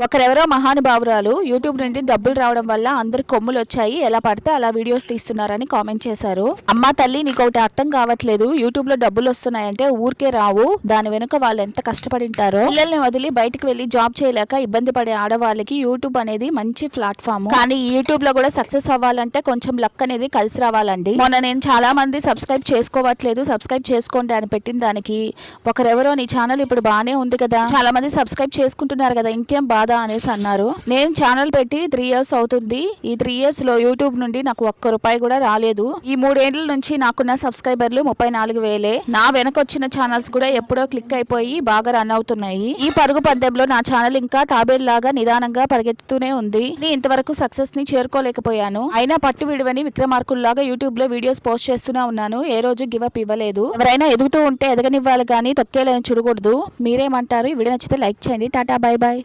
ఒకరెవరో మహానుభావురాలు YouTube నుండి డబ్బులు రావడం వల్ల అందరు కొమ్ములు వచ్చాయి, ఎలా పడితే అలా వీడియోస్ తీస్తున్నారని కామెంట్ చేశారు. అమ్మా తల్లి, నీకు ఒకటి అర్థం కావట్లేదు. యూట్యూబ్ లో డబ్బులు వస్తున్నాయంటే ఊరికే రావు, దాని వెనుక వాళ్ళు ఎంత కష్టపడింటారో. పిల్లల్ని వదిలి బయటకు వెళ్లి జాబ్ చేయలేక ఇబ్బంది పడే ఆడవాళ్ళకి యూట్యూబ్ అనేది మంచి ప్లాట్ఫామ్. కానీ యూట్యూబ్ లో కూడా సక్సెస్ అవ్వాలంటే కొంచెం లక్ అనేది కలిసి రావాలండి. మొన్న నేను చాలా మంది సబ్స్క్రైబ్ చేసుకోవట్లేదు, సబ్స్క్రైబ్ చేసుకోండి అని పెట్టిన దానికి ఒకరెవరో నీ ఛానల్ ఇప్పుడు బానే ఉంది కదా, చాలా మంది సబ్స్క్రైబ్ చేసుకుంటున్నారు కదా, ఇంకేం బాధ అనేసి అన్నారు. నేను ఛానల్ పెట్టి 3 years అవుతుంది. ఈ 3 years లో యూట్యూబ్ నుండి నాకు ఒక్క రూపాయి కూడా రాలేదు. ఈ 3 ఏళ్ల నుంచి నాకున్న సబ్స్క్రైబర్లు 34,000. నా వెనకొచ్చిన ఛానల్స్ కూడా ఎప్పుడో క్లిక్ అయిపోయి బాగా రన్ అవుతున్నాయి. ఈ పరుగు పద్దెంలో నా ఛానల్ ఇంకా తాబేల్లాగా నిదానంగా పరిగెత్తుతూనే ఉంది. నేను ఇంతవరకు సక్సెస్ ని చేరుకోలేకపోయాను. అయినా పట్టు విడువని విక్రమార్కుల్లాగా యూట్యూబ్ లో వీడియోస్ పోస్ట్ చేస్తూనే ఉన్నాను. ఏ రోజు గివ్ అప్ ఇవ్వలేదు. ఎవరైనా ఎదుగుతూ ఉంటే ఎదగనివ్వాలి కానీ తొక్కేలని చూడకూడదు. మీరేమంటారు? ఈ వీడియో నచ్చితే లైక్ చేయండి. Tata, by by.